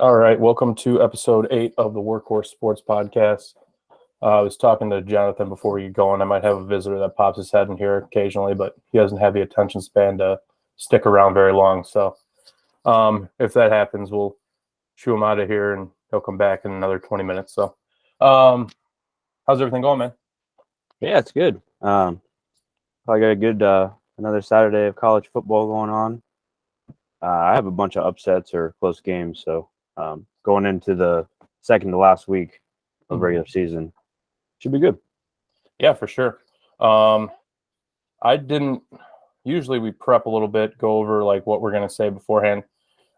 All right, welcome to episode 8 of the Workhorse Sports Podcast. I was talking to Jonathan before we get going. I might have a visitor that pops his head in here occasionally, but he doesn't have the attention span to stick around very long. So if that happens, we'll shoo him out of here and he'll come back in another 20 minutes. So how's everything going, man? Yeah, it's good. I got a good another Saturday of college football going on. I have a bunch of upsets or close games, so going into the second to last week of regular season should be good. Yeah, for sure. I didn't usually we prep a little bit, go over like what we're going to say beforehand.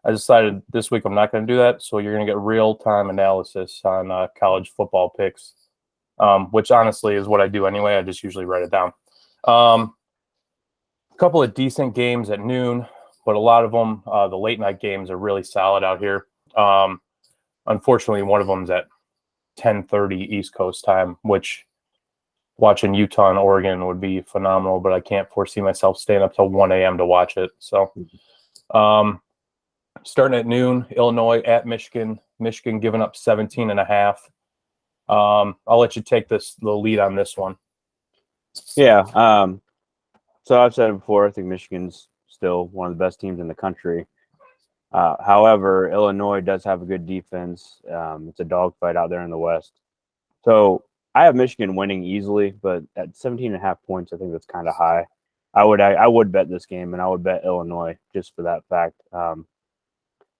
I decided this week I'm not going to do that, so you're going to get real-time analysis on college football picks, which honestly is what I do anyway. I just usually write it down. A couple of decent games at noon, but a lot of them, the late-night games, are really solid out here. Unfortunately, one of them's at 10:30 East Coast time, which watching Utah and Oregon would be phenomenal, but I can't foresee myself staying up till 1 a.m. to watch it. So starting at noon, Illinois at Michigan. Michigan giving up 17.5. I'll let you take the lead on this one. Yeah. So I've said it before. I think Michigan's still one of the best teams in the country. However, Illinois does have a good defense. It's a dogfight out there in the West. So I have Michigan winning easily, but at 17.5 points, I think that's kind of high. I would bet this game, and I would bet Illinois just for that fact.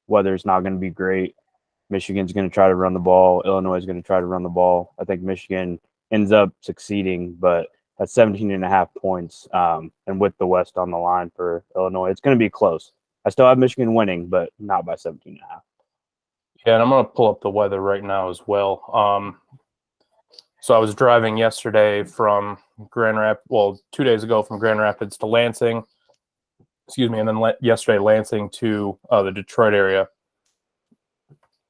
Weather's not going to be great. Michigan's going to try to run the ball. Illinois is going to try to run the ball. I think Michigan ends up succeeding, but at 17.5 points, and with the West on the line for Illinois, it's going to be close. I still have Michigan winning, but not by 17.5. Yeah, and I'm going to pull up the weather right now as well. So I was driving yesterday from Grand Rapids, 2 days ago from Grand Rapids to Lansing, and then yesterday Lansing to the Detroit area.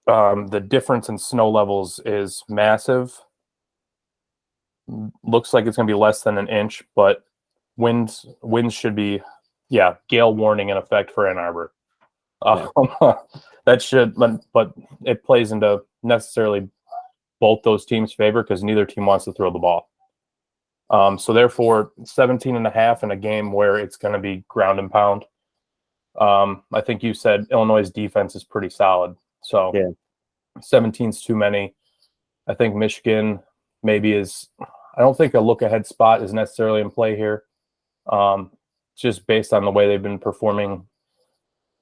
The difference in snow levels is massive. Looks like it's going to be less than an inch, but winds should be, gale warning in effect for Ann Arbor. That should, but it plays into necessarily both those teams' favor because neither team wants to throw the ball. So therefore, 17.5 in a game where it's going to be ground and pound. I think you said Illinois' defense is pretty solid. So 17's too many. I think Michigan maybe is. I don't think a look-ahead spot is necessarily in play here. Just based on the way they've been performing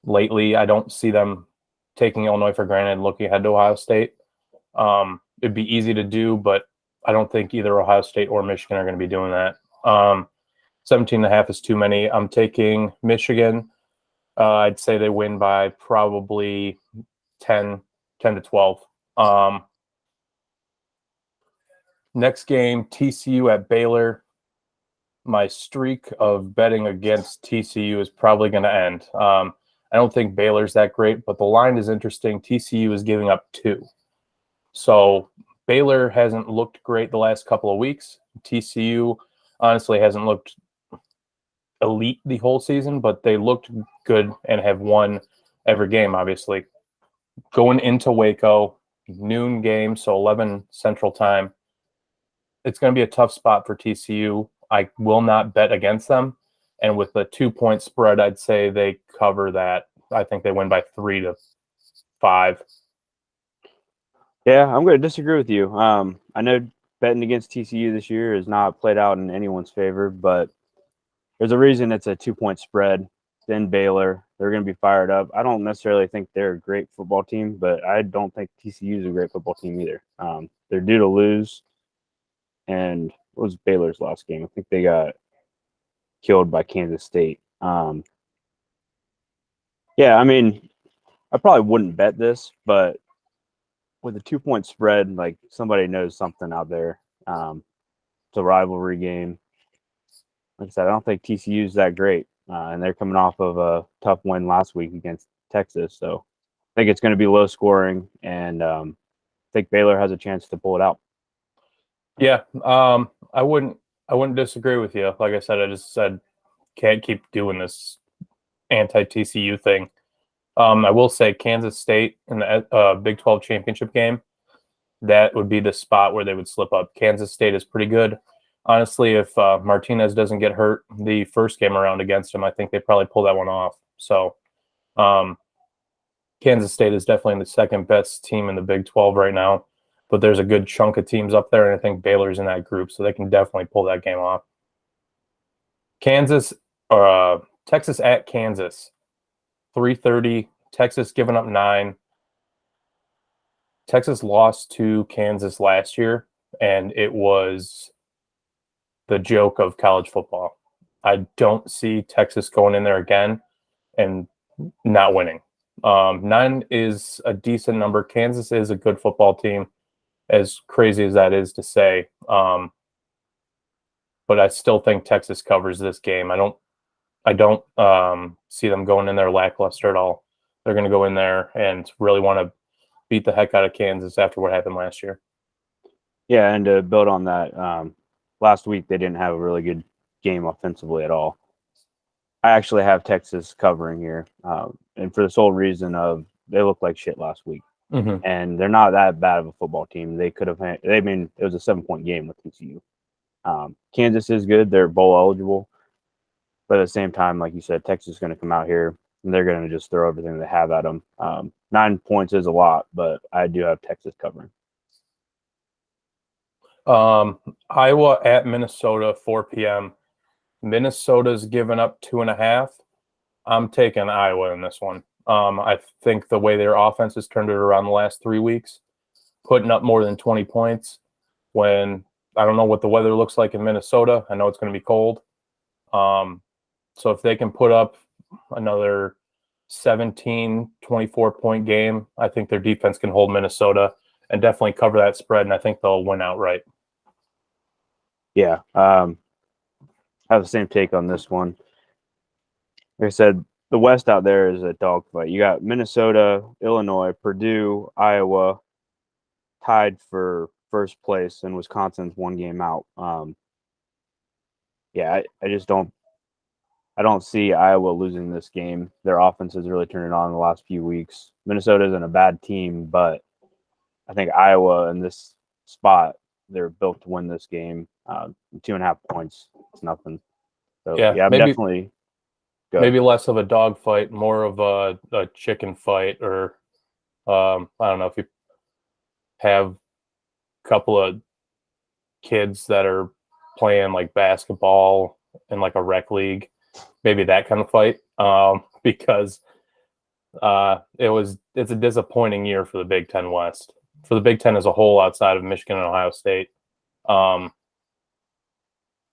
lately, I don't see them taking Illinois for granted and looking ahead to Ohio State. It'd be easy to do, but I don't think either Ohio State or Michigan are going to be doing that. 17.5 is too many. I'm taking Michigan. I'd say they win by probably 10 to 12. Next game, TCU at Baylor. My streak of betting against TCU is probably going to end. I don't think Baylor's that great, but the line is interesting. TCU is giving up 2. So Baylor hasn't looked great the last couple of weeks. TCU honestly hasn't looked elite the whole season, but they looked good and have won every game, obviously. Going into Waco, noon game, so 11 Central Time. It's going to be a tough spot for TCU. I will not bet against them. And with the 2-point spread, I'd say they cover that. I think they win by 3 to 5. Yeah, I'm going to disagree with you. I know betting against TCU this year has not played out in anyone's favor, but there's a reason it's a 2-point spread. Then Baylor, they're going to be fired up. I don't necessarily think they're a great football team, but I don't think TCU is a great football team either. They're due to lose. And what was Baylor's last game? I think they got killed by Kansas State. I mean, I probably wouldn't bet this, but with a 2-point spread, like somebody knows something out there. It's a rivalry game. Like I said, I don't think TCU is that great, and they're coming off of a tough win last week against Texas. So I think it's going to be low scoring, and I think Baylor has a chance to pull it out. Yeah, I wouldn't disagree with you. Like I said, I just said can't keep doing this anti-TCU thing. I will say Kansas State in the Big 12 championship game, that would be the spot where they would slip up. Kansas State is pretty good. Honestly, if Martinez doesn't get hurt the first game around against him, I think they probably pull that one off. So Kansas State is definitely the second best team in the Big 12 right now, but there's a good chunk of teams up there, and I think Baylor's in that group, so they can definitely pull that game off. Texas at Kansas, 3:30. Texas giving up 9. Texas lost to Kansas last year, and it was the joke of college football. I don't see Texas going in there again and not winning. 9 is a decent number. Kansas is a good football team, as crazy as that is to say. But I still think Texas covers this game. I don't see them going in there lackluster at all. They're going to go in there and really want to beat the heck out of Kansas after what happened last year. Yeah, and to build on that, last week they didn't have a really good game offensively at all. I actually have Texas covering here, and for the sole reason of they looked like shit last week, and they're not that bad of a football team. They could have. It was a 7-point game with TCU. Kansas is good; they're bowl eligible, but at the same time, like you said, Texas is going to come out here and they're going to just throw everything they have at them. 9 points is a lot, but I do have Texas covering. Iowa at Minnesota, 4 p.m. Minnesota's given up 2.5. I'm taking Iowa in this one. I think the way their offense has turned it around the last 3 weeks, putting up more than 20 points when I don't know what the weather looks like in Minnesota. I know it's going to be cold. So if they can put up another 17, 24-point game, I think their defense can hold Minnesota and definitely cover that spread, and I think they'll win outright. Yeah, I have the same take on this one. Like I said, the West out there is a dogfight. You got Minnesota, Illinois, Purdue, Iowa tied for first place, and Wisconsin's 1 game out. I just don't. I don't see Iowa losing this game. Their offense has really turned it on in the last few weeks. Minnesota isn't a bad team, but I think Iowa in this spot, they're built to win this game. 2.5 points, it's nothing. So yeah, I'm definitely. Maybe less of a dog fight, more of a chicken fight, or I don't know if you have a couple of kids that are playing like basketball in like a rec league, maybe that kind of fight. Because it's a disappointing year for the Big Ten West, for the Big Ten as a whole, outside of Michigan and Ohio State.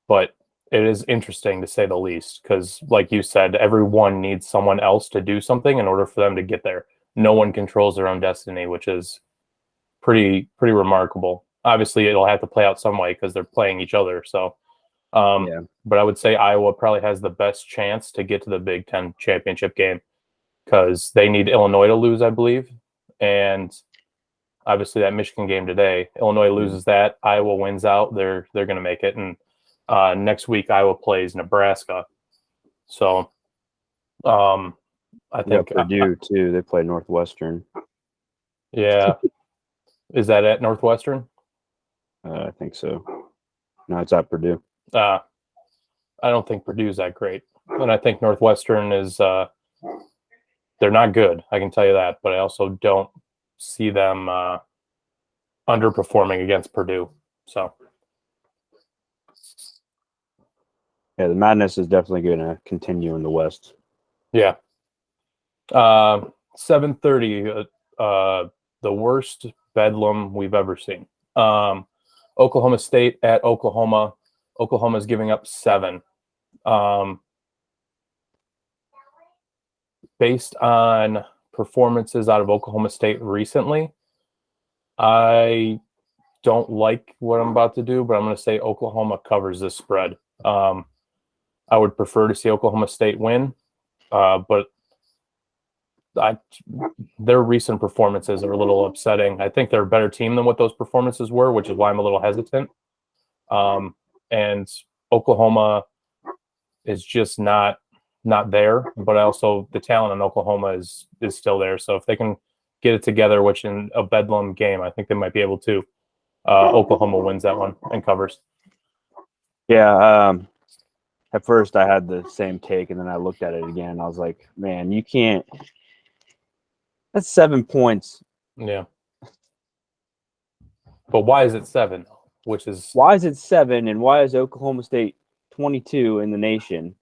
But it is interesting to say the least, because like you said, everyone needs someone else to do something in order for them to get there. No one controls their own destiny, which is pretty remarkable. Obviously, it'll have to play out some way because they're playing each other. So, but I would say Iowa probably has the best chance to get to the Big Ten championship game because they need Illinois to lose, I believe. And obviously that Michigan game today, Illinois loses that, Iowa wins out, they're going to make it. And next week, Iowa plays Nebraska. So, I think Purdue too. They play Northwestern. Yeah, is that at Northwestern? I think so. No, it's at Purdue. I don't think Purdue's that great, and I think Northwestern is. They're not good. I can tell you that, but I also don't see them underperforming against Purdue. So. Yeah, the madness is definitely going to continue in the West. Yeah. 7:30, the worst bedlam we've ever seen. Oklahoma State at Oklahoma. Oklahoma's giving up 7. Based on performances out of Oklahoma State recently, I don't like what I'm about to do, but I'm going to say Oklahoma covers this spread. I would prefer to see Oklahoma State win, but their recent performances are a little upsetting. I think they're a better team than what those performances were, which is why I'm a little hesitant. And Oklahoma is just not not there, but also the talent in Oklahoma is still there. So if they can get it together, which in a bedlam game, I think they might be able to. Oklahoma wins that one and covers. Yeah. At first, I had the same take, and then I looked at it again, and I was like, man, you can't. That's 7 points. Yeah. But why is it 7? Which is Why is it 7, and why is Oklahoma State 22 in the nation?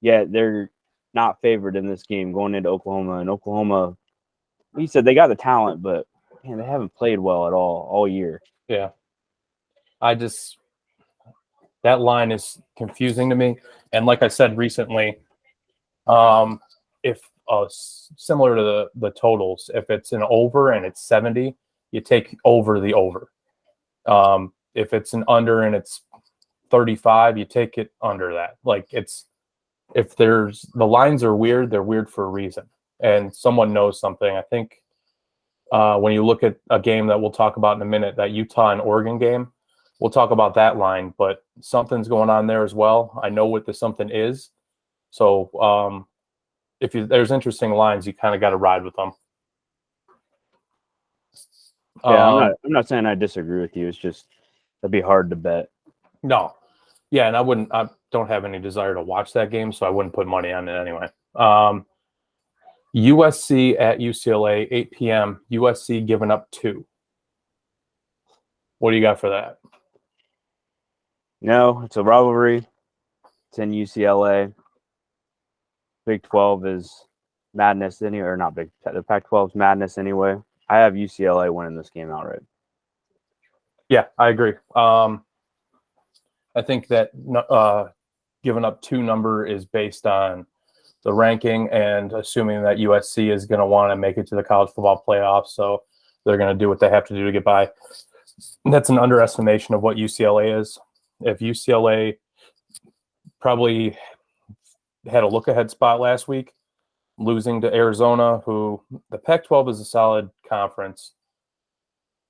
Yet they're not favored in this game going into Oklahoma. And Oklahoma, he said they got the talent, but man, they haven't played well at all year. yeah. That line is confusing to me. And like I said recently, if similar to the totals, if it's an over and it's 70, you take over the over. If it's an under and it's 35, you take it under that. Like if there's the lines are weird, they're weird for a reason. And someone knows something. I think when you look at a game that we'll talk about in a minute, that Utah and Oregon game, we'll talk about that line, but something's going on there as well. I know what the something is. So if there's interesting lines, you kind of got to ride with them. Yeah, I'm not saying I disagree with you. It's just that'd be hard to bet. No. Yeah, and I don't have any desire to watch that game, so I wouldn't put money on it anyway. USC at UCLA, 8 p.m. USC giving up 2. What do you got for that? No, it's a rivalry. It's in UCLA. Big 12 is madness anyway, or not big. The Pac-12 is madness anyway. I have UCLA winning this game outright. Yeah, I agree. I think that giving up 2 number is based on the ranking and assuming that USC is going to want to make it to the college football playoffs, so they're going to do what they have to do to get by. That's an underestimation of what UCLA is. If UCLA probably had a look-ahead spot last week, losing to Arizona, who the Pac-12 is a solid conference,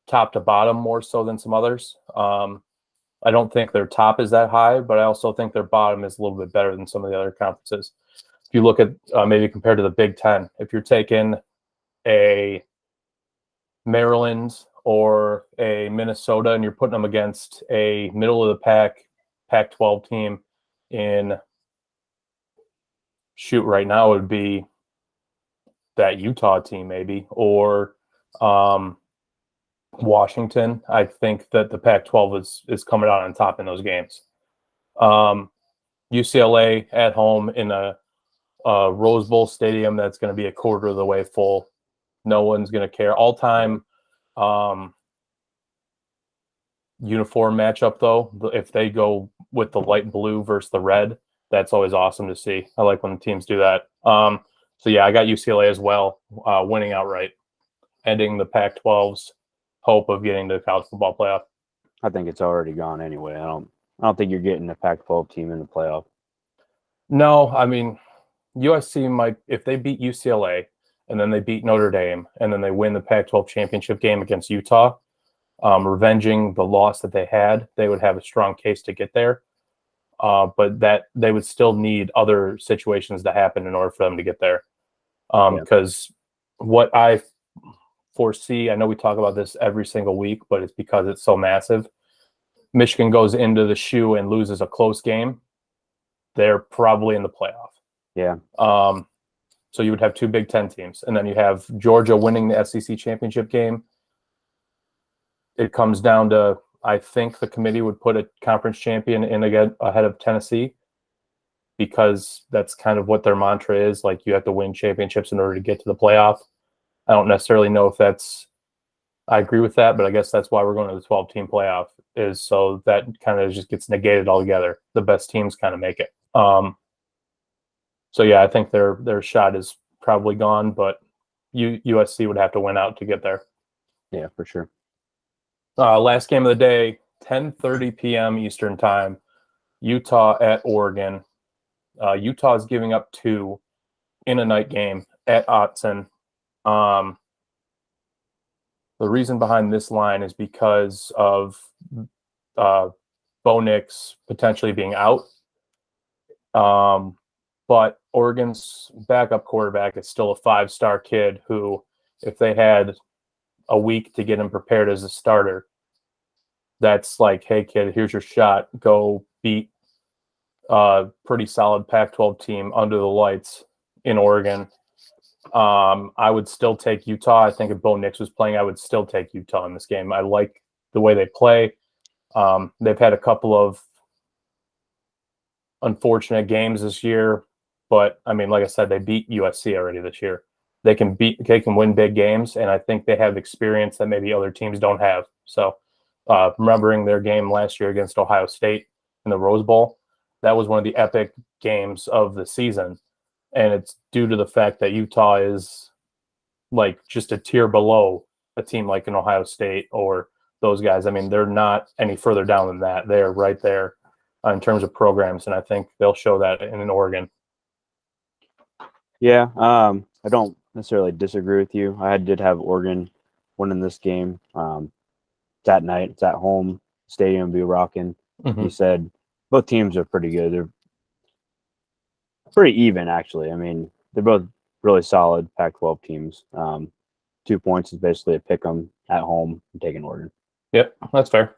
top to bottom more so than some others. I don't think their top is that high, but I also think their bottom is a little bit better than some of the other conferences. If you look at maybe compared to the Big Ten, if you're taking a Maryland or a Minnesota and you're putting them against a middle of the pack Pac-12 team in right now, it would be that Utah team maybe, or Washington. I think that the Pac-12 is coming out on top in those games. UCLA at home in a Rose Bowl stadium that's going to be a quarter of the way full. No one's going to care. All-time uniform matchup, though, if they go with the light blue versus the red, that's always awesome to see. I like when the teams do that. So, yeah, I got UCLA as well, winning outright, ending the Pac-12's hope of getting to the college football playoff. I think it's already gone anyway. I don't think you're getting a Pac-12 team in the playoff. No, I mean, USC might, if they beat UCLA and then they beat Notre Dame and then they win the Pac-12 championship game against Utah, revenging the loss that they had, they would have a strong case to get there. But that they would still need other situations to happen in order for them to get there. Because what I foresee, I know we talk about this every single week, but it's because it's so massive. Michigan goes into the shoe and loses a close game, they're probably in the playoff. Yeah. So you would have 2 Big Ten teams, and then you have Georgia winning the SEC championship game. It comes down to, I think the committee would put a conference champion in again ahead of Tennessee, because that's kind of what their mantra is. Like, you have to win championships in order to get to the playoff. I don't necessarily know if I agree with that, but I guess that's why we're going to the 12-team playoff, is so that kind of just gets negated altogether. The best teams kind of make it. So yeah, I think their shot is probably gone, but USC would have to win out to get there. Yeah, for sure. Last game of the day, 10:30 p.m. Eastern time, Utah at Oregon. Utah is giving up 2 in a night game at Autzen. The reason behind this line is because of Bo Nix potentially being out. but Oregon's backup quarterback is still a 5-star kid who, if they had a week to get him prepared as a starter, that's like, hey, kid, here's your shot. Go beat a pretty solid Pac-12 team under the lights in Oregon. I would still take Utah. I think if Bo Nix was playing, I would still take Utah in this game. I like the way they play. They've had a couple of unfortunate games this year, but I mean, like I said, they beat USC already this year. They can win big games, and I think they have experience that maybe other teams don't have. So, remembering their game last year against Ohio State in the Rose Bowl, that was one of the epic games of the season, and it's due to the fact that Utah is like just a tier below a team like an Ohio State or those guys. I mean, they're not any further down than that. They're right there in terms of programs, and I think they'll show that in Oregon. Yeah, I don't necessarily disagree with you. I did have Oregon winning this game. It's at night. It's at home. Stadium will be rocking. Mm-hmm. You said both teams are pretty good. They're pretty even, actually. I mean, they're both really solid Pac-12 teams. 2 points is basically a pick 'em at home. I'm taking Oregon. Yep, that's fair.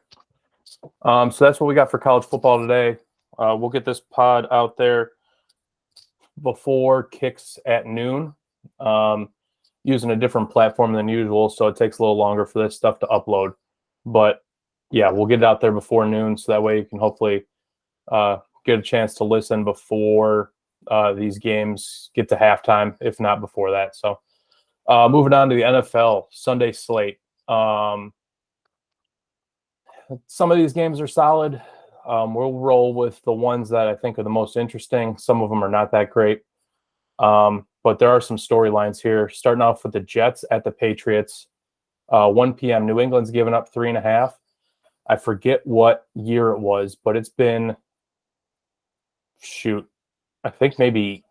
So that's what we got for college football today. We'll get this pod out there before kicks at noon, using a different platform than usual, so it takes a little longer for this stuff to upload. But yeah, we'll get it out there before noon, so that way you can hopefully get a chance to listen before these games get to halftime, if not before that. So moving on to the NFL Sunday slate. Some of these games are solid. We'll roll with the ones that I think are the most interesting. Some of them are not that great. But there are some storylines here. Starting off with the Jets at the Patriots. 1 p.m. New England's given up 3.5. I forget what year it was, but it's been, I think maybe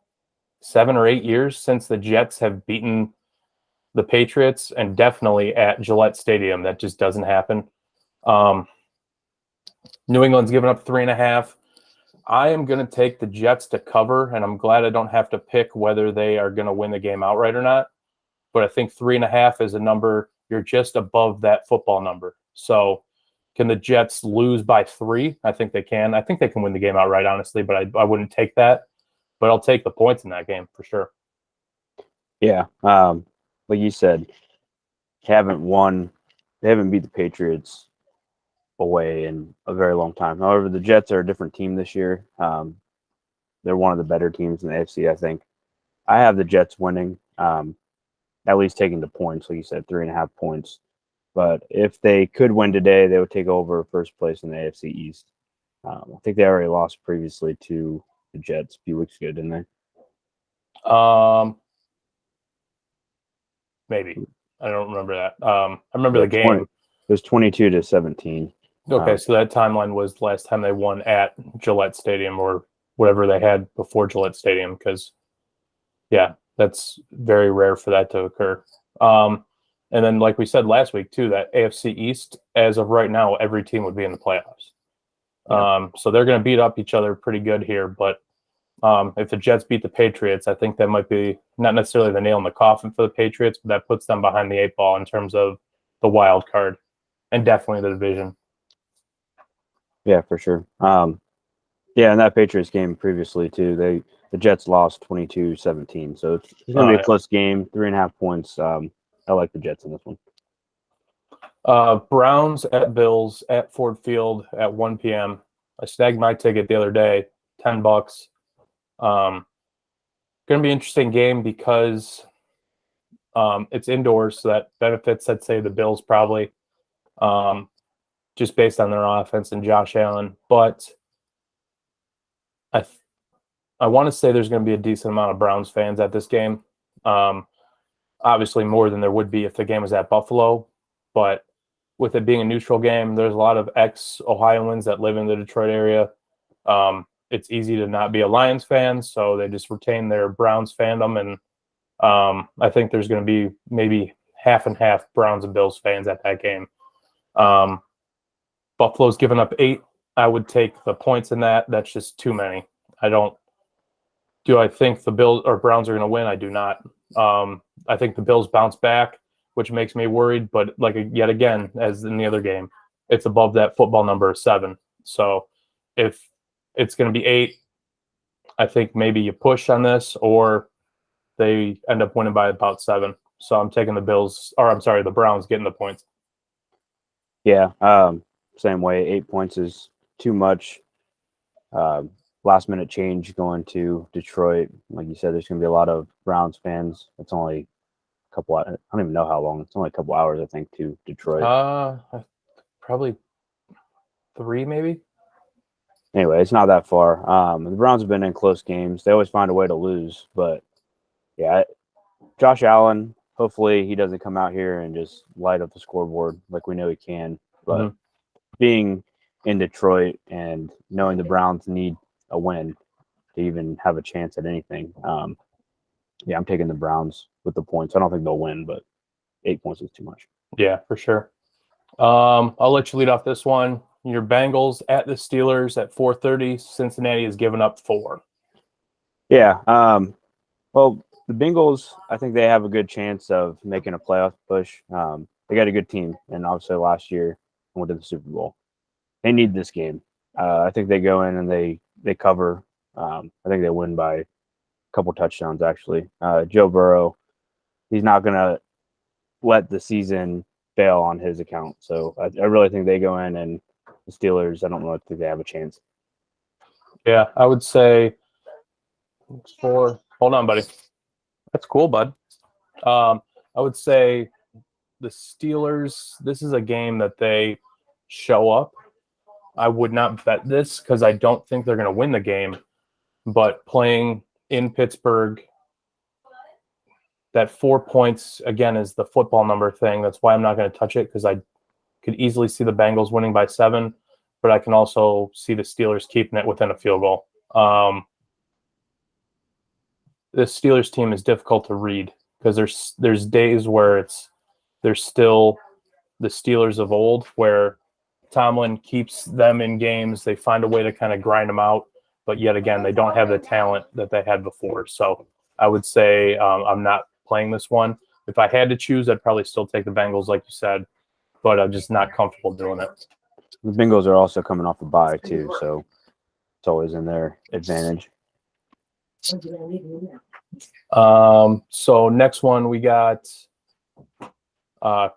7 or 8 years since the Jets have beaten the Patriots, and definitely at Gillette Stadium. That just doesn't happen. New England's given up 3.5. I am going to take the Jets to cover, and I'm glad I don't have to pick whether they are going to win the game outright or not. But I think 3.5 is a number, you're just above that football number. So can the Jets lose by 3? I think they can. I think they can win the game outright, honestly, but I wouldn't take that. But I'll take the points in that game for sure. Yeah. Like you said, they haven't beat the Patriots away in a very long time. However, the Jets are a different team this year. They're one of the better teams in the AFC, I think. I have the Jets winning, at least taking the points, like you said, 3.5 points. But if they could win today, they would take over first place in the AFC East. I think they already lost previously to the Jets a few weeks ago, didn't they? Maybe. I don't remember that. I remember the game. It was 22-17. Okay, so that timeline was the last time they won at Gillette Stadium or whatever they had before Gillette Stadium, because, yeah, that's very rare for that to occur. And then, like we said last week, too, that AFC East, as of right now, every team would be in the playoffs. Yeah. So they're going to beat up each other pretty good here. But if the Jets beat the Patriots, I think that might be not necessarily the nail in the coffin for the Patriots, but that puts them behind the 8 ball in terms of the wild card and definitely the division. Yeah, for sure. Yeah, in that Patriots game previously, too, the Jets lost 22-17. So it's going to be a close game, 3.5 points. I like the Jets in this one. Browns at Bills at Ford Field at 1 p.m. I snagged my ticket the other day, $10. Going to be an interesting game because it's indoors, so that benefits, I'd say, the Bills probably, just based on their offense and Josh Allen. But I want to say there's going to be a decent amount of Browns fans at this game. Obviously more than there would be if the game was at Buffalo, but with it being a neutral game, there's a lot of ex-Ohioans that live in the Detroit area. It's easy to not be a Lions fan, so they just retain their Browns fandom, and I think there's going to be maybe half and half Browns and Bills fans at that game. Buffalo's given up 8. I would take the points in that. That's just too many. I don't Do I think the Bills or Browns are going to win? I do not. I think the Bills bounce back, which makes me worried. But like yet again, as in the other game, it's above that football number of 7. So if it's going to be 8, I think maybe you push on this, or they end up winning by about 7. So I'm taking the the Browns getting the points. Yeah, same way. 8 points is too much. Last minute change going to Detroit. Like you said, there's going to be a lot of Browns fans. It's only a couple. I don't even know how long. It's only a couple hours, I think, to Detroit. Probably 3, maybe. Anyway, it's not that far. The Browns have been in close games. They always find a way to lose, but yeah, Josh Allen. Hopefully, he doesn't come out here and just light up the scoreboard like we know he can. But being in Detroit and knowing the Browns need a win to even have a chance at anything. Yeah, I'm taking the Browns with the points. I don't think they'll win, but 8 points is too much. Yeah, for sure. I'll let you lead off this one. Your Bengals at the Steelers at 4:30. Cincinnati has given up 4. Yeah. Well, the Bengals, I think they have a good chance of making a playoff push. They got a good team, and obviously last year went to the Super Bowl. They need this game. I think they go in and they cover. I think they win by a couple touchdowns, actually. Joe Burrow, he's not going to let the season fail on his account. So I really think they go in, and the Steelers, I don't think they have a chance. Yeah, I would say 4. Hold on, buddy. That's cool, bud. I would say the Steelers, this is a game that they show up. I would not bet this because I don't think they're going to win the game. But playing in Pittsburgh, that 4 points, again, is the football number thing. That's why I'm not going to touch it, because I could easily see the Bengals winning by 7, but I can also see the Steelers keeping it within a field goal. The Steelers team is difficult to read because there's days where they're still the Steelers of old, where Tomlin keeps them in games. They find a way to kind of grind them out, but yet again, they don't have the talent that they had before. So I would say I'm not playing this one. If I had to choose, I'd probably still take the Bengals, like you said, but I'm just not comfortable doing it. The Bengals are also coming off a bye too, so it's always in their advantage. So next one we got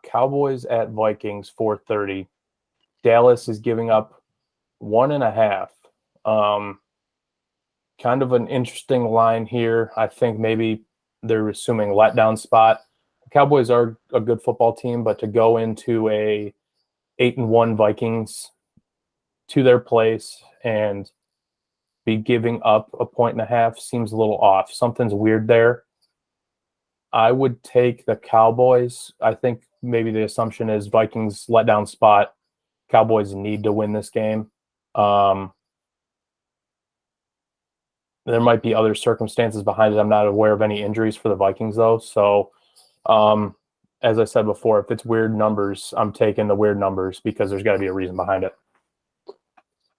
Cowboys at Vikings 4:30. Dallas is giving up 1.5. Kind of an interesting line here. I think maybe they're assuming letdown spot. The Cowboys are a good football team, but to go into a 8-1 Vikings to their place and be giving up 1.5 seems a little off. Something's weird there. I would take the Cowboys. I think maybe the assumption is Vikings letdown spot. Cowboys need to win this game. There might be other circumstances behind it. I'm not aware of any injuries for the Vikings, though. So, as I said before, if it's weird numbers, I'm taking the weird numbers because there's got to be a reason behind it.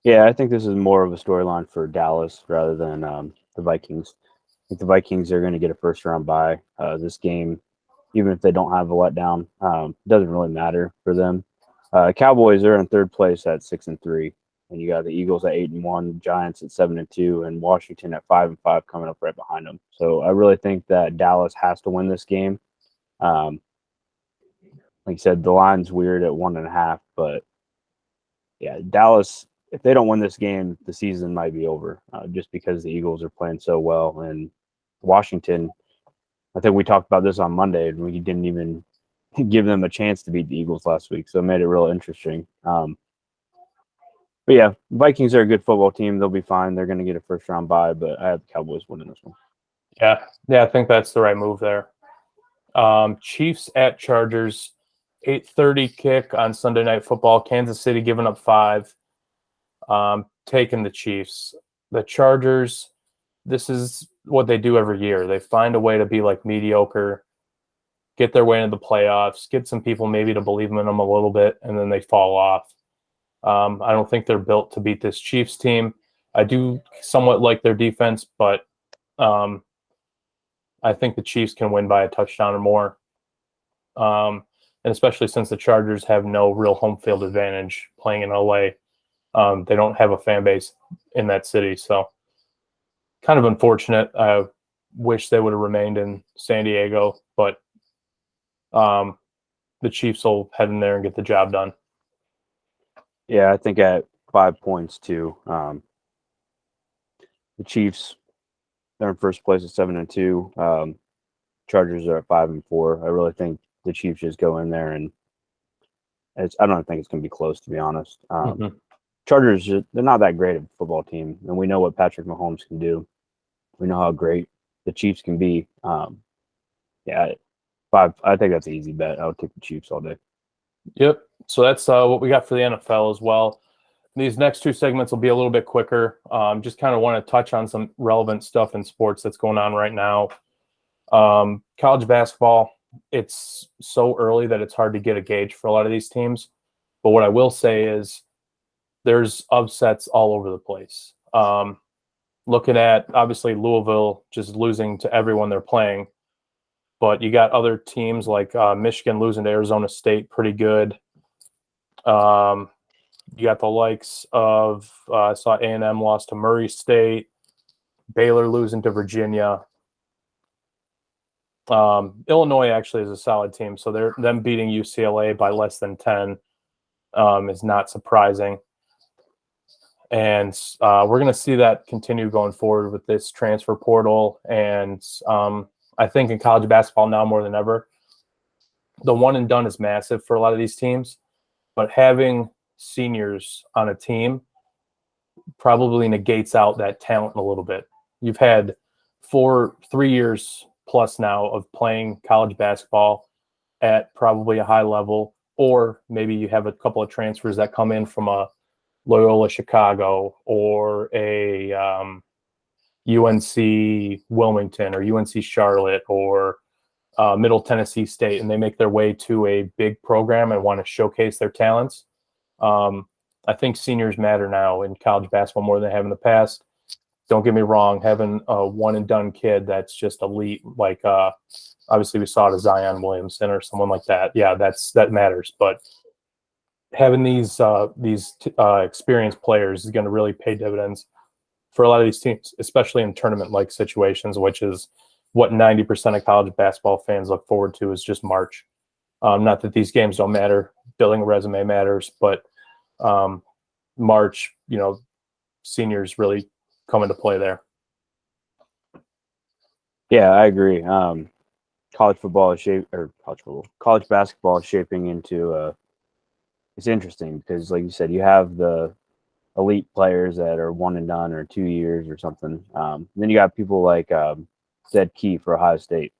Yeah, I think this is more of a storyline for Dallas rather than the Vikings. I think the Vikings are going to get a first-round bye. This game, even if they don't have a letdown, doesn't really matter for them. Cowboys are in third place at 6-3, and you got the Eagles at 8-1, Giants at 7-2, and Washington at 5-5 coming up right behind them. So I really think that Dallas has to win this game. Like you said, the line's weird at 1.5, but yeah, Dallas, if they don't win this game, the season might be over just because the Eagles are playing so well. And Washington, I think we talked about this on Monday, and we didn't even give them a chance to beat the Eagles last week. So it made it real interesting. But yeah, Vikings are a good football team. They'll be fine. They're going to get a first-round bye, but I have the Cowboys winning this one. Yeah, I think that's the right move there. Chiefs at Chargers, 8:30 kick on Sunday Night Football. Kansas City giving up 5. Taking the Chiefs. The Chargers, this is what they do every year. They find a way to be like mediocre, get their way into the playoffs, get some people maybe to believe in them a little bit, and then they fall off. I don't think they're built to beat this Chiefs team. I do somewhat like their defense, but I think the Chiefs can win by a touchdown or more. And especially since the Chargers have no real home field advantage playing in LA. They don't have a fan base in that city. So kind of unfortunate. I wish they would have remained in San Diego, but the Chiefs will head in there and get the job done. Yeah, I think at 5 points too. The Chiefs, they're in first place at 7-2. Chargers are at 5-4. I really think the Chiefs just go in there and I don't think it's going to be close, to be honest. Chargers, they're not that great of a football team, and we know what Patrick Mahomes can do. We know how great the Chiefs can be. Yeah, 5. I think that's an easy bet. I would take the Chiefs all day. Yep. So that's what we got for the NFL as well. These next two segments will be a little bit quicker. Just kind of want to touch on some relevant stuff in sports that's going on right now. College basketball, it's so early that it's hard to get a gauge for a lot of these teams. But what I will say is there's upsets all over the place. Looking at, obviously, Louisville just losing to everyone they're playing. But you got other teams like Michigan losing to Arizona State, pretty good. You got the likes of, I saw A&M lost to Murray State, Baylor losing to Virginia. Illinois actually is a solid team, so them beating UCLA by less than 10 is not surprising. And we're going to see that continue going forward with this transfer portal. And I think in college basketball now more than ever, the one and done is massive for a lot of these teams. But having seniors on a team probably negates out that talent a little bit. You've had 3 years plus now of playing college basketball at probably a high level, or maybe you have a couple of transfers that come in from a Loyola Chicago or a UNC Wilmington or UNC Charlotte or Middle Tennessee State, and they make their way to a big program and want to showcase their talents. I think seniors matter now in college basketball more than they have in the past. Don't get me wrong, having a one and done kid that's just elite, like obviously we saw it as Zion Williamson or someone like that. Yeah, that matters. But having these experienced players is going to really pay dividends for a lot of these teams, especially in tournament-like situations, which is what 90% of college basketball fans look forward to is just March. Not that these games don't matter. Building a resume matters, but March, seniors really come into play there. Yeah, I agree. College basketball is shaping into it's interesting because, like you said, you have the elite players that are one and done or 2 years or something. Then you got people like Zed Key for Ohio State,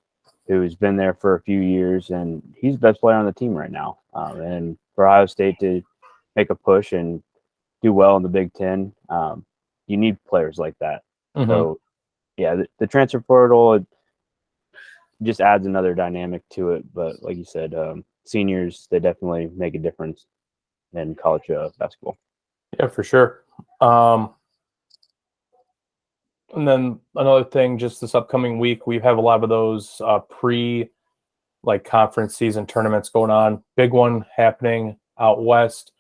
who's been there for a few years, and he's the best player on the team right now. And for Ohio State to make a push and do well in the Big Ten, you need players like that. Mm-hmm. So, yeah, the transfer portal, it just adds another dynamic to it. But like you said, seniors, they definitely make a difference in college basketball. Yeah, for sure. And then another thing, just this upcoming week, we have a lot of those conference season tournaments going on. Big one happening out west.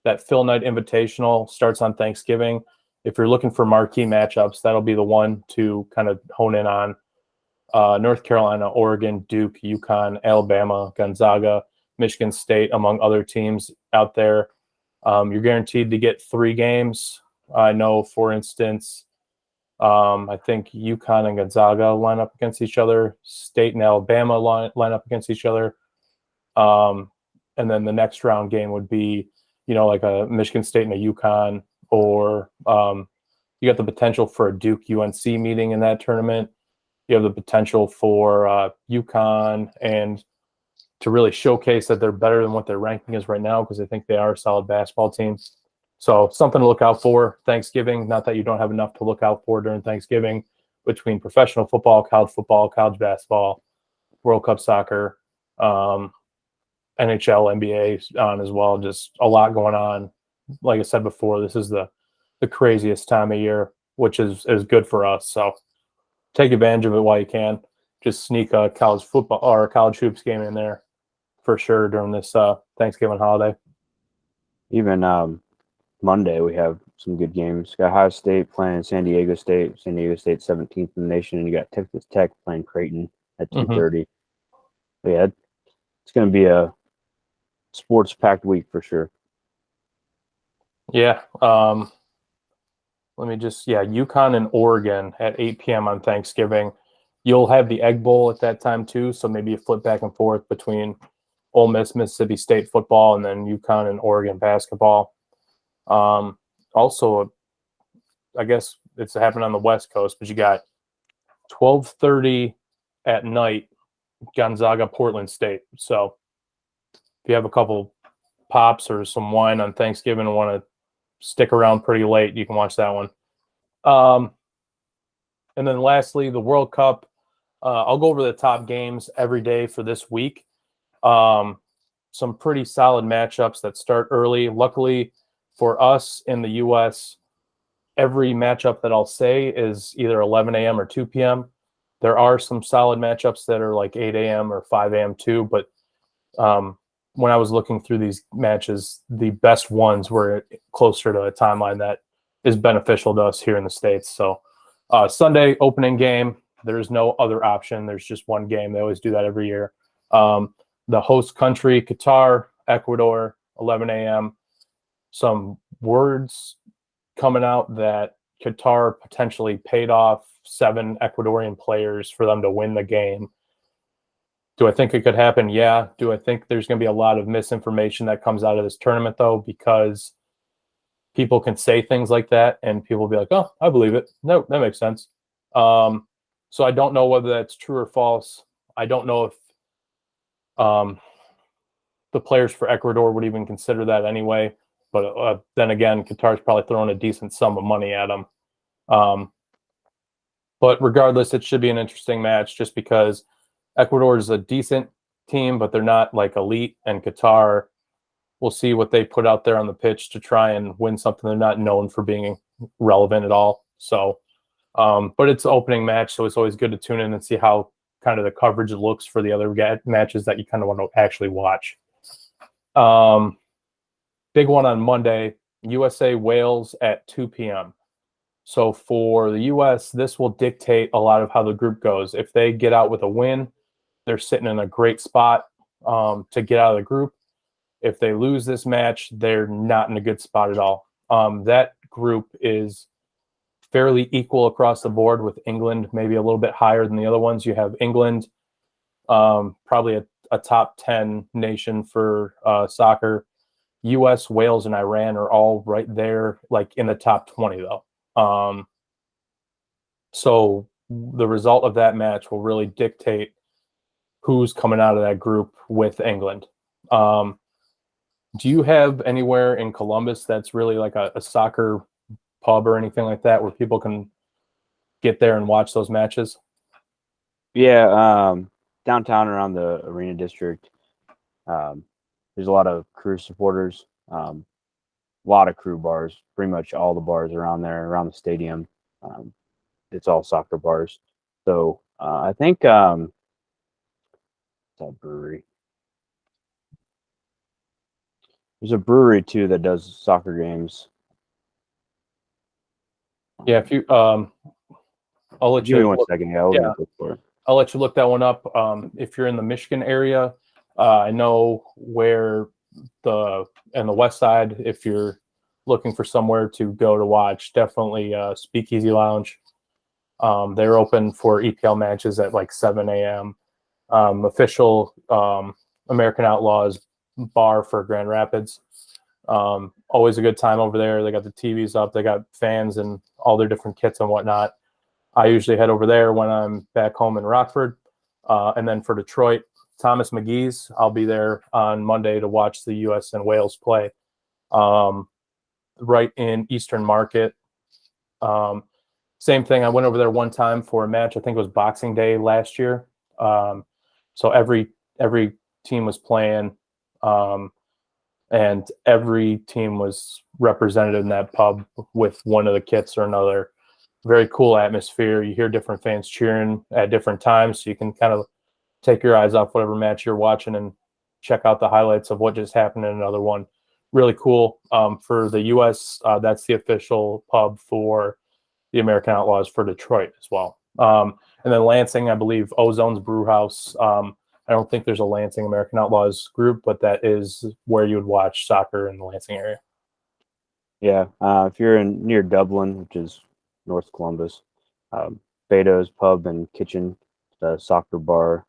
That Phil Knight Invitational starts on Thanksgiving. If you're looking for marquee matchups, that'll be the one to kind of hone in on. North Carolina, Oregon, Duke, UConn, Alabama, Gonzaga, Michigan State, among other teams out there. You're guaranteed to get 3 games. I know, for instance, I think UConn and Gonzaga line up against each other. State and Alabama line up against each other. And then the next round game would be, like a Michigan State and a UConn, or you got the potential for a Duke UNC meeting in that tournament. You have the potential for UConn and to really showcase that they're better than what their ranking is right now, because I think they are a solid basketball team. So something to look out for Thanksgiving. Not that you don't have enough to look out for during Thanksgiving, between professional football, college basketball, World Cup soccer, NHL, NBA on as well. Just a lot going on. Like I said before, this is the craziest time of year, which is good for us. So take advantage of it while you can. Just sneak a college football or a college hoops game in there for sure during this Thanksgiving holiday. Even Monday, we have some good games. Got Ohio State playing San Diego State. San Diego State 17th in the nation, and you got Texas Tech playing Creighton at 2:30. But yeah, it's going to be a sports-packed week for sure. Yeah. Let me just, UConn and Oregon at 8 p.m. on Thanksgiving. You'll have the Egg Bowl at that time too, so maybe you flip back and forth between Ole Miss, Mississippi State football, and then UConn and Oregon basketball. Also, I guess it's happening on the West Coast, but you got 12:30 at night, Gonzaga, Portland State. So if you have a couple pops or some wine on Thanksgiving and want to stick around pretty late, you can watch that one. And then lastly, the World Cup. I'll go over the top games every day for this week. Some pretty solid matchups that start early. Luckily for us in the U.S., every matchup that I'll say is either 11 a.m. or 2 p.m. There are some solid matchups that are like 8 a.m. or 5 a.m. too, but when I was looking through these matches, the best ones were closer to a timeline that is beneficial to us here in the States. So Sunday opening game, there's no other option. There's just one game. They always do that every year. The host country, Qatar, Ecuador, 11 a.m. Some words coming out that Qatar potentially paid off 7 Ecuadorian players for them to win the game. Do I think it could happen? Yeah. Do I think there's going to be a lot of misinformation that comes out of this tournament, though, because people can say things like that and people will be like, oh, I believe it. No, that makes sense. So I don't know whether that's true or false. I don't know if the players for Ecuador would even consider that anyway. But then again, Qatar's probably throwing a decent sum of money at them. But regardless, it should be an interesting match just because Ecuador is a decent team, but they're not like elite. And Qatar, we'll see what they put out there on the pitch to try and win something. They're not known for being relevant at all. So, but it's an opening match, so it's always good to tune in and see how kind of the coverage looks for the other matches that you kind of want to actually watch. Big one on Monday, USA Wales at 2 p.m. So for the U.S., this will dictate a lot of how the group goes. If they get out with a win, they're sitting in a great spot to get out of the group. If they lose this match, they're not in a good spot at all. That group is fairly equal across the board, with England maybe a little bit higher than the other ones. You have England, probably a top 10 nation for soccer. U.S., Wales, and Iran are all right there, like in the top 20, though. So the result of that match will really dictate who's coming out of that group with England. Do you have anywhere in Columbus that's really like a soccer pub or anything like that where people can get there and watch those matches? Yeah, downtown around the Arena District, there's a lot of Crew supporters, a lot of Crew bars, pretty much all the bars around there, around the stadium. It's all soccer bars. So I think it's a brewery. There's a brewery too that does soccer games. Yeah, if you, I'll let Give me you one look, second. Yeah, I'll look for it. I'll let you look that one up. If you're in the Michigan area, I know where the West Side, if you're looking for somewhere to go to watch, definitely Speakeasy Lounge. They're open for EPL matches at like 7 a.m. Official American Outlaws bar for Grand Rapids. Always a good time over there. They got the TVs up. They got fans and all their different kits and whatnot. I usually head over there when I'm back home in Rockford. And then for Detroit, Thomas McGee's, I'll be there on Monday to watch the U.S. and Wales play right in Eastern Market. Same thing. I went over there one time for a match. I think it was Boxing Day last year. So every team was playing, and every team was represented in that pub with one of the kits or another. very cool atmosphere. You hear different fans cheering at different times, so you can kind of take your eyes off whatever match you're watching and check out the highlights of what just happened in another one. Really cool. For the U.S., that's the official pub for the American Outlaws for Detroit as well. And then Lansing, I believe, Ozone's Brew House. I don't think there's a Lansing American Outlaws group, but that is where you would watch soccer in the Lansing area. Yeah, if you're near Dublin, which is North Columbus, Beto's Pub and Kitchen, the soccer bar.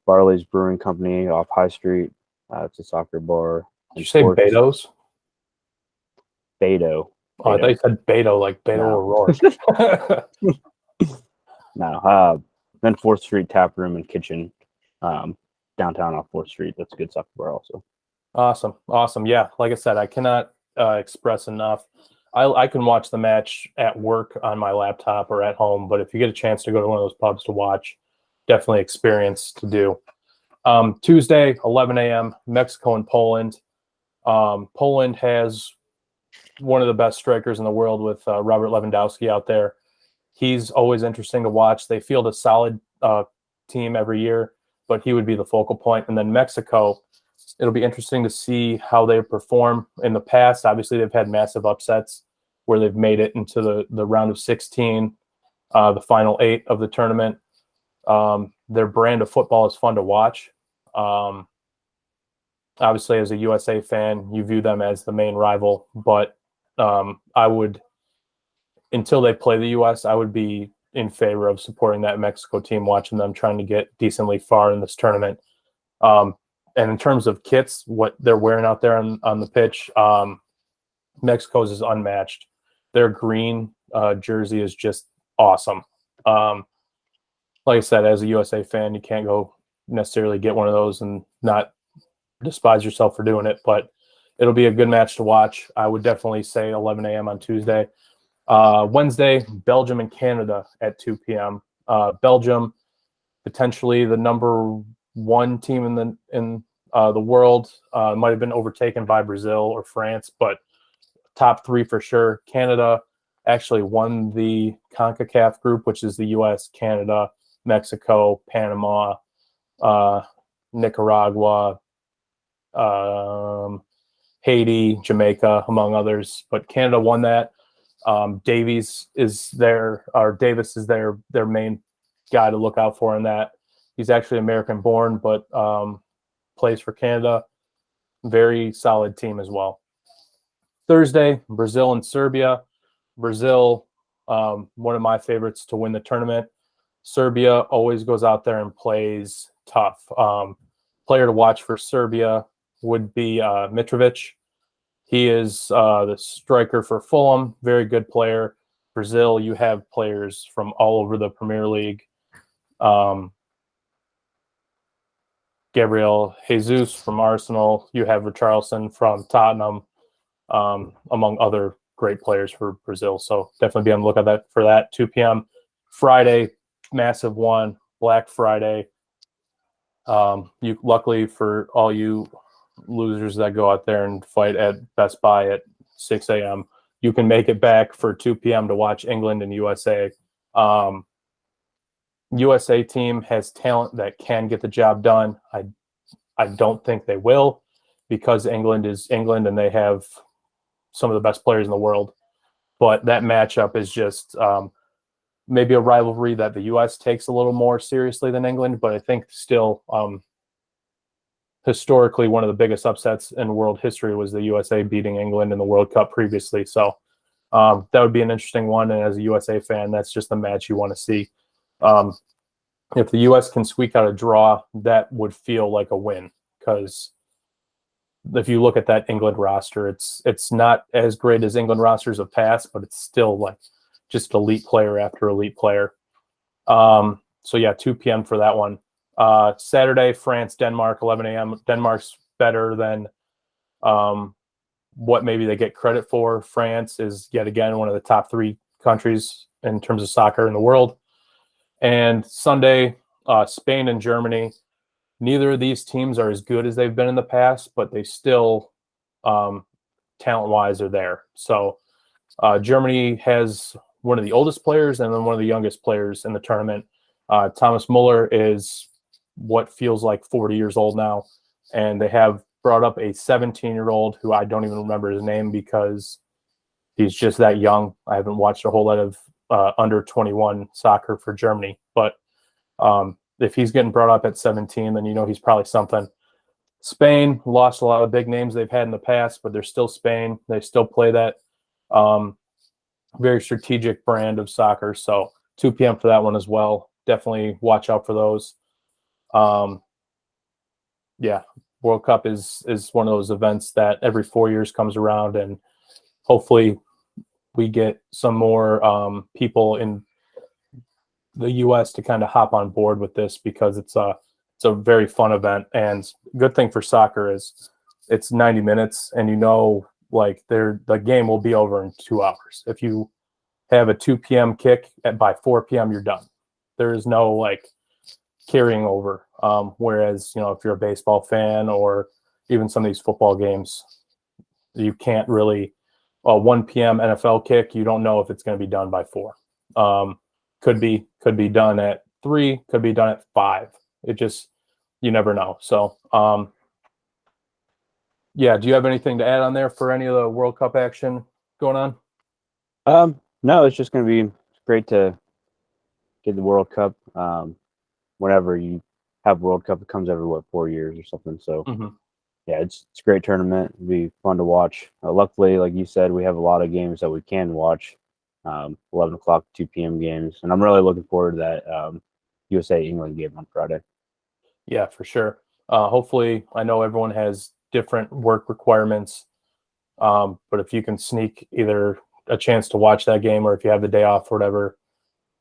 Barley's Brewing Company off High Street. It's a soccer bar. Did you say Beto's? Beto. Oh, I thought you said Beto, like Beto O'Rourke. No. Then 4th Street Tap Room and Kitchen, downtown off 4th Street. That's a good soccer bar also. Awesome. Yeah, like I said, I cannot express enough. I can watch the match at work on my laptop or at home, but if you get a chance to go to one of those pubs to watch, definitely experience to do. Tuesday, 11 a.m., Mexico and Poland. Poland has one of the best strikers in the world with Robert Lewandowski out there. He's always interesting to watch. They field a solid team every year, but he would be the focal point. And then Mexico, it'll be interesting to see how they perform. In the past, obviously, they've had massive upsets where they've made it into the round of 16, the final 8 of the tournament. Their brand of football is fun to watch. Obviously, as a USA fan, you view them as the main rival, but I would, until they play the US, I would be in favor of supporting that Mexico team, watching them trying to get decently far in this tournament. And in terms of kits, what they're wearing out there on the pitch, Mexico's is unmatched. Their green jersey is just awesome. Like I said, as a USA fan, you can't go necessarily get one of those and not despise yourself for doing it, but it'll be a good match to watch. I would definitely say 11 a.m. on Tuesday. Wednesday, Belgium and Canada at 2 p.m. Belgium, potentially the number 1 team in the world, might have been overtaken by Brazil or France, but top 3 for sure. Canada actually won the CONCACAF group, which is the U.S., Canada, Mexico, Panama, Nicaragua, Haiti, Jamaica, among others. But Canada won that. Davis is their main guy to look out for in that. He's actually American born, but plays for Canada. Very solid team as well. Thursday, Brazil and Serbia. Brazil, one of my favorites to win the tournament. Serbia always goes out there and plays tough. Player to watch for Serbia would be Mitrovic. He is the striker for Fulham, very good player. Brazil, you have players from all over the Premier League. Gabriel Jesus from Arsenal. You have Richarlison from Tottenham, among other great players for Brazil. So definitely be on the lookout for that. 2 p.m. Friday, massive one, Black Friday. Luckily for all you losers that go out there and fight at Best Buy at 6 a.m., you can make it back for 2 p.m. to watch England and USA. USA team has talent that can get the job done. I don't think they will, because England is England and they have some of the best players in the world. But that matchup is just maybe a rivalry that the U.S. takes a little more seriously than England, but I think still historically one of the biggest upsets in world history was the USA beating England in the World Cup previously. So that would be an interesting one, and as a USA fan, that's just the match you want to see. If the U.S. can squeak out a draw, that would feel like a win, because if you look at that England roster, it's not as great as England rosters of past, but it's still like just elite player after elite player. So yeah, 2 p.m. for that one. Saturday, France, Denmark, 11 a.m. Denmark's better than what maybe they get credit for. France is yet again one of the top 3 countries in terms of soccer in the world. And Sunday, Spain and Germany. Neither of these teams are as good as they've been in the past, but they still, talent-wise, are there. So Germany has one of the oldest players and then one of the youngest players in the tournament. Thomas Muller is what feels like 40 years old now, and they have brought up a 17-year-old who I don't even remember his name because he's just that young. I haven't watched a whole lot of under 21 soccer for Germany, but if he's getting brought up at 17, then he's probably something. Spain lost a lot of big names they've had in the past, but they're still Spain. They still play that very strategic brand of soccer. So 2 p.m. for that one as well. Definitely watch out for those. Yeah, World Cup is one of those events that every 4 years comes around, and hopefully we get some more people in the U.S. to kind of hop on board with this because it's a very fun event. And good thing for soccer is it's 90 minutes, and like the game will be over in 2 hours. If you have a 2 p.m. kick by 4 p.m., you're done. There is no like carrying over. Whereas, if you're a baseball fan or even some of these football games, you can't really, 1 p.m. NFL kick, you don't know if it's going to be done by 4. Could be done at 3, could be done at 5. It just, you never know. So, yeah, do you have anything to add on there for any of the World Cup action going on? No, it's just going to be great to get the World Cup. Whenever you have World Cup, it comes every 4 years or something. So yeah, it's a great tournament. It'll be fun to watch. Luckily, like you said, we have a lot of games that we can watch. 11 o'clock, 2 p.m. games, and I'm really looking forward to that USA England game on Friday. Yeah, for sure. Hopefully, I know everyone has different work requirements, but if you can sneak either a chance to watch that game or if you have the day off or whatever,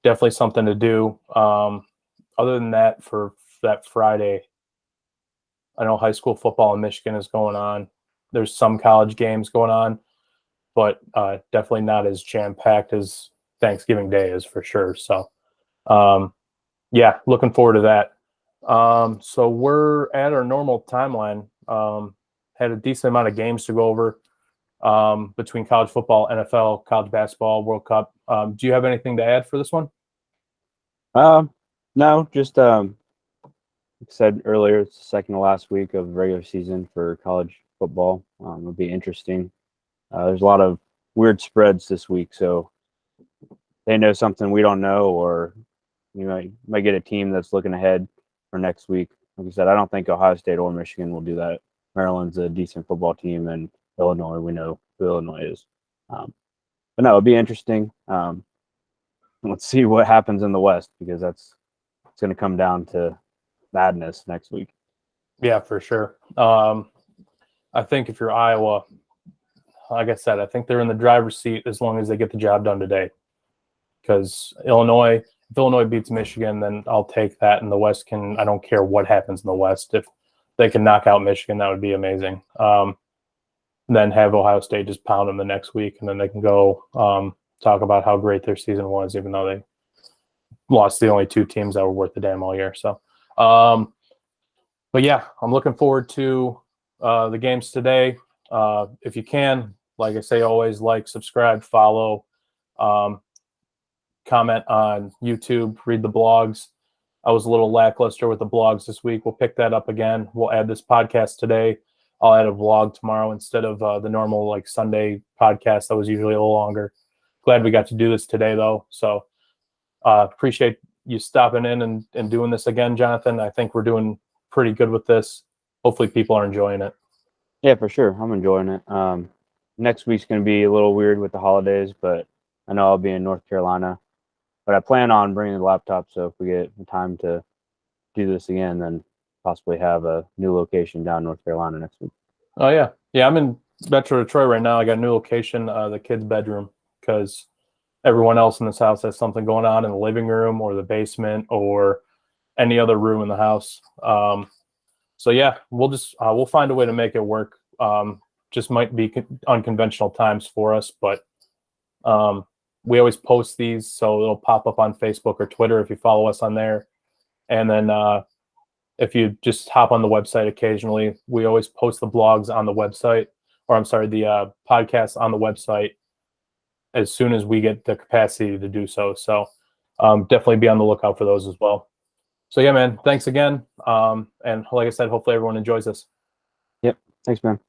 definitely something to do. Other than that, for that Friday, I know high school football in Michigan is going on. There's some college games going on, but definitely not as jam-packed as Thanksgiving Day is for sure. So, yeah, looking forward to that. So we're at our normal timeline. Had a decent amount of games to go over between college football, NFL, college basketball, World Cup. Do you have anything to add for this one? No, just like I said earlier, it's the second to last week of regular season for college football. It'll be interesting. There's a lot of weird spreads this week, so they know something we don't know, or you might get a team that's looking ahead for next week. Like I said, I don't think Ohio State or Michigan will do that. Maryland's a decent football team, and Illinois, we know who Illinois is. But no, it'll be interesting. Let's see what happens in the West, because it's going to come down to madness next week. Yeah, for sure. I think if you're Iowa, like I said, I think they're in the driver's seat as long as they get the job done today. Because if Illinois beats Michigan, then I'll take that. And the West I don't care what happens in the West. If they can knock out Michigan, that would be amazing. Then have Ohio State just pound them the next week, and then they can go talk about how great their season was, even though they lost the only 2 teams that were worth the damn all year. So, but yeah, I'm looking forward to the games today. If you can, like I say, always like, subscribe, follow, comment on YouTube, read the blogs. I was a little lackluster with the blogs this week. We'll pick that up again. We'll add this podcast today. I'll add a vlog tomorrow instead of the normal like Sunday podcast that was usually a little longer. Glad we got to do this today though. So appreciate you stopping in and doing this again, Jonathan. I think we're doing pretty good with this. Hopefully people are enjoying it. Yeah, for sure. I'm enjoying it. Next week's going to be a little weird with the holidays, but I know I'll be in North Carolina. But I plan on bringing the laptop, so if we get time to do this again, then possibly have a new location down in North Carolina next week. Oh, yeah. Yeah, I'm in Metro Detroit right now. I got a new location, the kids' bedroom, because everyone else in this house has something going on in the living room or the basement or any other room in the house. So, yeah, we'll find a way to make it work. Just might be unconventional times for us, but we always post these, so it'll pop up on Facebook or Twitter if you follow us on there. And then if you just hop on the website occasionally, we always post the blogs on the website, or I'm sorry, the podcasts on the website as soon as we get the capacity to do so. So definitely be on the lookout for those as well. So yeah, man, thanks again. And like I said, hopefully everyone enjoys this. Yep. Thanks, man.